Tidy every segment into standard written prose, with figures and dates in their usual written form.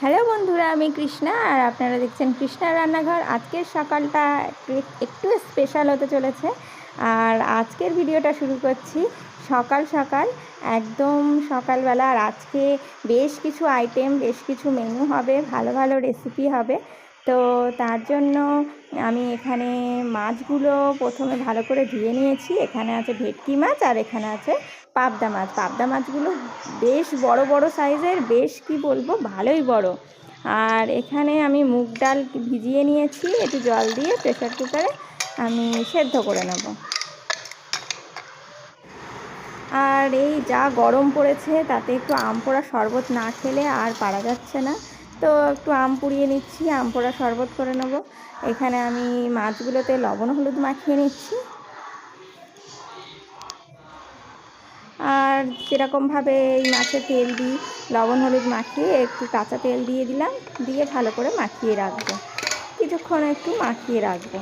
Hello বন্ধুরা, আমি কৃষ্ণা আর আপনারা দেখছেন কৃষ্ণার রান্নাঘর। আজকের সকালটা একটু স্পেশাল হতে চলেছে। আর আজকের ভিডিওটা শুরু করছি সকাল সকাল, একদম সকালবেলা। আর আজকে বেশ কিছু আইটেম, বেশ কিছু মেনু হবে, ভালো ভালো রেসিপি হবে। তো তার জন্য আমি এখানে মাছগুলো প্রথমে ভালো করে ধুয়ে নিয়েছি। এখানে আছে ভেটকি মাছ আর এখানে আছে পাবদা মাছ। পাবদা মাছগুলো বেশ বড় বড় সাইজের, বেশ কি বলবো, ভালোই বড়। আর এখানে আমি মুগ ডাল ভিজিয়ে নিয়েছি, একটু জল দিয়ে প্রেসার কুকারে আমি সেদ্ধ করে নেব। আর এই যা গরম পড়েছে তাতে একটু আম পোড়া শরবত না খেলে আর পারা যাচ্ছে না। তো একটু আম পুড়িয়ে নিচ্ছি, আম পোড়া শরবত করে নেব। এখানে আমি মাছগুলোতে লবণ হলুদ মাখিয়ে নিচ্ছি। আর যেরকমভাবে এই মাছে তেল দিই, লবণ হলুদ মাখিয়ে একটু কাঁচা তেল দিয়ে দিলাম, দিয়ে ভালো করে মাখিয়ে রাখবো, কিছুক্ষণ একটু মাখিয়ে রাখবো।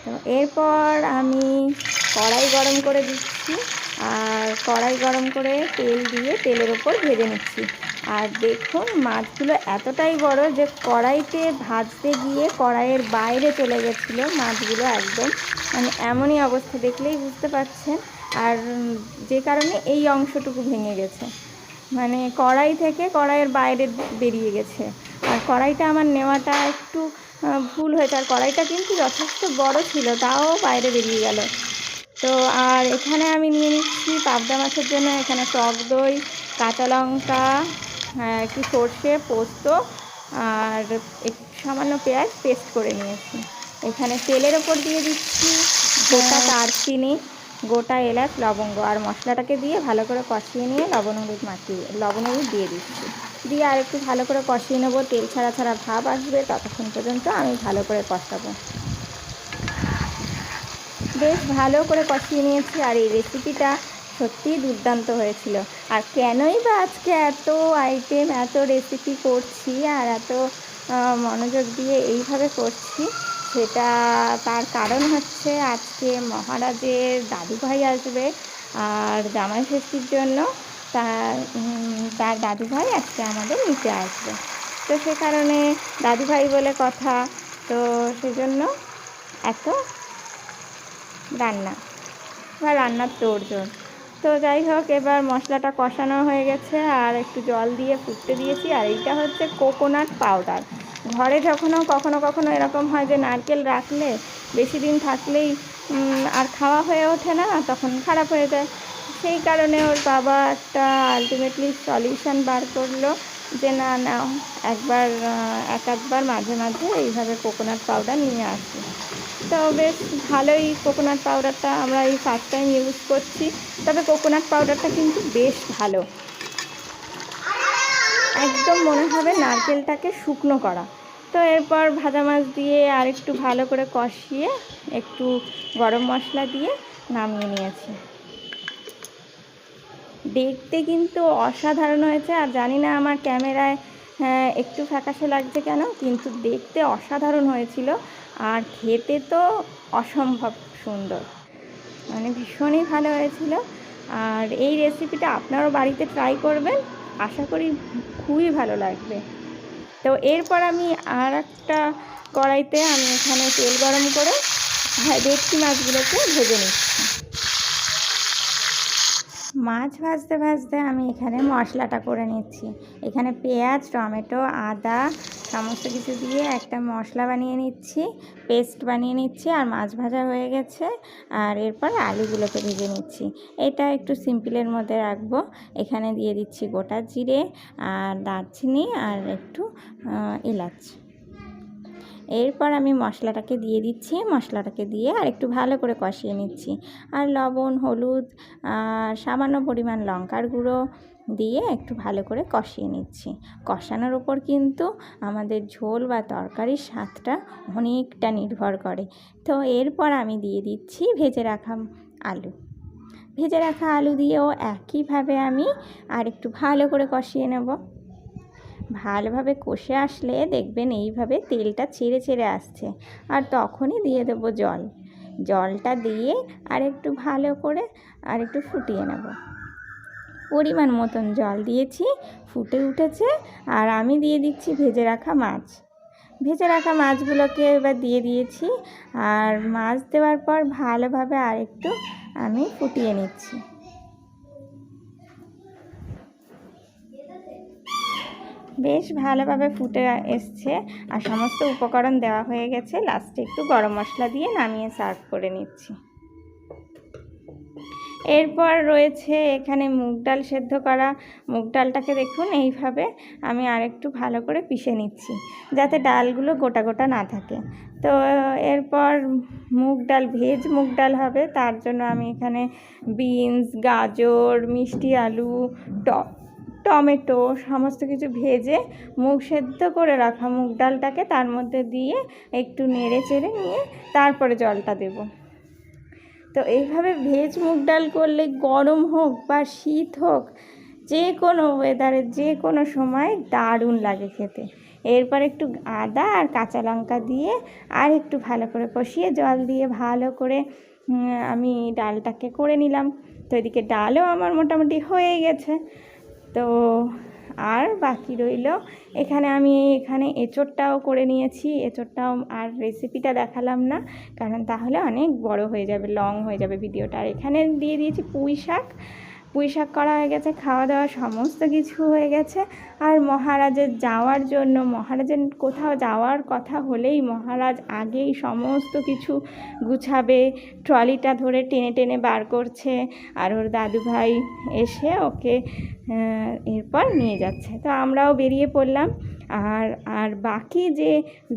তো এরপর আমি কড়াই গরম করে দিচ্ছি, আর কড়াই গরম করে তেল দিয়ে তেলের ওপর ভেজে নিচ্ছি। আর দেখুন, মাছগুলো এতটাই বড় যে কড়াইতে ভাজতে গিয়ে কড়াইয়ের বাইরে চলে গেছিলো মাছগুলো, একদম মানে এমনই অবস্থা, দেখলেই বুঝতে পারছেন। আর যে কারণে এই অংশটুকু ভেঙে গেছে, মানে কড়াই থেকে কড়াইয়ের বাইরে বেরিয়ে গেছে। আর কড়াইটা আমার নেওয়াটা একটু ভুল হয়েছে, আর কড়াইটা কিন্তু যথেষ্ট বড় ছিল, তাও বাইরে বেরিয়ে গেল। তো আর এখানে আমি নিয়ে নিচ্ছি পাবদা মাছের জন্য এখানে টক দই, কাঁচা লঙ্কা, একটু সর্ষে, পোস্ত আর একটু সামান্য পেঁয়াজ পেস্ট করে নিয়েছি। এখানে তেলের ওপর দিয়ে দিচ্ছি গোটা দারচিনি, গোটা এলাচ, লবঙ্গ, আর মশলাটাকে দিয়ে ভালো করে কষিয়ে নিয়ে লবণ হলুদ দিয়ে দিচ্ছি। দিয়ে আর একটু ভালো করে কষিয়ে নেবো, তেল ছাড়া ছাড়া ভাব আসবে, ততক্ষণ পর্যন্ত আমি ভালো করে কষাবো। বেশ ভালো করে কষিয়ে নিয়েছি। আর এই রেসিপিটা সত্যিই দুর্দান্ত হয়েছিল। আর কেনই বা আজকে এত আইটেম, এত রেসিপি করছি আর এত মনোযোগ দিয়ে এইভাবে করছি, সেটা তার কারণ হচ্ছে আজকে মহারাজের দাদুভাই আসবে আর জামাই ষষ্ঠীর জন্য তার দাদুভাই আজকে আমাদের নিতে আসবে। তো সে কারণে দাদুভাই বলে কথা, তো সেজন্য এত রান্নার তোড়জোড়। তো যাই হোক, এবার মশলাটা কষানো হয়ে গেছে আর একটু জল দিয়ে ফুটতে দিয়েছি। আর এইটা হচ্ছে কোকোনাট পাউডার। ঘরে কখনো কখনো এরকম হয় যে নারকেল রাখলে বেশি দিন থাকলেই আর খাওয়া হয়ে ওঠে না, তখন খারাপ হয়ে যায়। সেই কারণে ওর বাবা একটা আলটিমেটলি সলিউশন বার করলো যে না এক একবার মাঝে মাঝে এইভাবে কোকোনাট পাউডার নিয়ে আসি। তো বেশ ভালোই, কোকোনাট পাউডারটা আমরা এই ফার্স্ট টাইম ইউজ করছি। তবে কোকোনাট পাউডারটা কিন্তু বেশ ভালো, একদম মনে হবে নারকেলটাকে শুকনো করা। তো এরপর ভাজা মাছ দিয়ে আর একটু ভালো করে কষিয়ে একটু গরম মশলা দিয়ে নামিয়ে নিয়েছি। দেখতে কিন্তু অসাধারণ হয়েছে। আর জানি না আমার ক্যামেরায় একটু ফ্যাকাশে লাগছে কেন, কিন্তু দেখতে অসাধারণ হয়েছিল। আর খেতে তো অসম্ভব সুন্দর, মানে ভীষণই ভালো হয়েছিল। আর এই রেসিপিটা আপনারাও বাড়িতে ট্রাই করবেন, আশা করি খুবই ভালো লাগবে। তো এরপর আমি আর একটা কড়াইতে আমি এখানে তেল গরম করে ভেটকি মাছগুলোকে ভেজে নিচ্ছি। মাছ ভাজতে ভাজতে আমি এখানে মশলাটা করে নিচ্ছি। এখানে পেঁয়াজ, টমেটো, আদা সমস্ত কিছু দিয়ে একটা মশলা বানিয়ে নিচ্ছি, পেস্ট বানিয়ে নিচ্ছি। আর মাছ ভাজা হয়ে গেছে, আর এরপর আলুগুলোকে ভেজে নিচ্ছি। এটা একটু সিম্পলের মধ্যে রাখবো। এখানে দিয়ে দিচ্ছি গোটা জিরে আর দারচিনি আর একটু এলাচ। এরপর আমি মশলাটাকে দিয়ে দিচ্ছি, মশলাটাকে দিয়ে আর একটু ভালো করে কষিয়ে নিচ্ছি। আর লবণ, হলুদ আর সামান্য পরিমাণ লঙ্কার গুঁড়ো দিয়ে একটু ভালো করে কষিয়ে নিচ্ছি। কষানোর ওপর কিন্তু আমাদের ঝোল বা তরকারির স্বাদটা অনেকটা নির্ভর করে। তো এরপর আমি দিয়ে দিচ্ছি ভেজে রাখা আলু দিয়েও একইভাবে আমি আর একটু ভালো করে কষিয়ে নেব। ভালোভাবে কষে আসলে দেখবেন এইভাবে তেলটা ছেড়ে ছেড়ে আসছে, আর তখনই দিয়ে দেবো জলটা দিয়ে আর একটু ভালো করে আর একটু ফুটিয়ে নেব। পরিমাণ মতন জল দিয়েছি, ফুটে উঠেছে। আর আমি দিয়ে দিচ্ছি ভেজে রাখা মাছ। ভেজে রাখা মাছগুলোকে এবার দিয়ে দিয়েছি। আর মাছ দেওয়ার পর ভালোভাবে আরেকটু আমি ফুটিয়ে নিচ্ছি। বেশ ভালোভাবে ফুটে এসছে আর সমস্ত উপকরণ দেওয়া হয়ে গেছে। লাস্টে একটু গরম মশলা দিয়ে নামিয়ে সার্ভ করে নিচ্ছি। এরপর রয়েছে এখানে মুগ ডাল সেদ্ধ করা। মুগ ডালটাকে দেখুন এইভাবে আমি আরেকটু ভালো করে পিষে নিচ্ছি, যাতে ডালগুলো গোটা গোটা না থাকে। তো এরপর মুগ ডাল, ভেজ মুগ ডাল হবে, তার জন্য আমি এখানে বিনস, গাজর, মিষ্টি আলু, টমেটো সমস্ত কিছু ভেজে মুগ সেদ্ধ করে রাখা মুগ ডালটাকে তার মধ্যে দিয়ে একটু নেড়ে চেড়ে নিয়ে তারপরে জলটা দেব। তো এইভাবে ভেজ মুগ ডাল করলে গরম হোক বা শীত হোক, যে কোনো ওয়েদারে যে কোনো সময় দারুণ লাগে খেতে। এরপর একটু আদা আর কাঁচা লঙ্কা দিয়ে আর একটু ভালো করে কষিয়ে জল দিয়ে ভালো করে আমি ডালটাকে করে নিলাম। তো এদিকে ডালও আমার মোটামুটি হয়ে গেছে। তো আর বাকি রইল এখানে আমি এঁচোড়টাও করে নিয়েছি। এঁচোড়টাও আর রেসিপিটা দেখালাম না, কারণ তাহলে অনেক বড় হয়ে যাবে, লং হয়ে যাবে ভিডিওটা। আর এখানে দিয়ে দিয়েছি পুঁই শাক। পুঁই শাক করা হয়ে গেছে, খাওয়া দাওয়া সমস্ত কিছু হয়ে গেছে। আর মহারাজের যাওয়ার জন্য, মহারাজের কোথাও যাওয়ার কথা হলেই মহারাজ আগেই সমস্ত কিছু গুছাবে, ট্রলিটা ধরে টেনে টেনে বার করছে। আর ওর দাদুভাই এসে ওকে এরপর নিয়ে যাচ্ছে। তো আমরাও বেরিয়ে পড়লাম। আর বাকি যে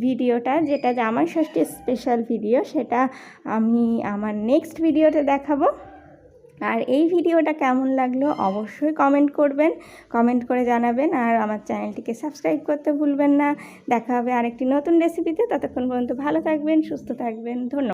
ভিডিওটা, যেটা জামাই ষষ্ঠীর স্পেশাল ভিডিও, সেটা আমি আমার নেক্সট ভিডিওতে দেখাবো। আর এই ভিডিওটা কেমন লাগলো অবশ্যই কমেন্ট করবেন, কমেন্ট করে জানাবেন। আর আমার চ্যানেলটিকে সাবস্ক্রাইব করতে ভুলবেন না। দেখা হবে আরেকটি নতুন রেসিপিতে। ততক্ষণ পর্যন্ত ভালো থাকবেন, সুস্থ থাকবেন। ধন্যবাদ।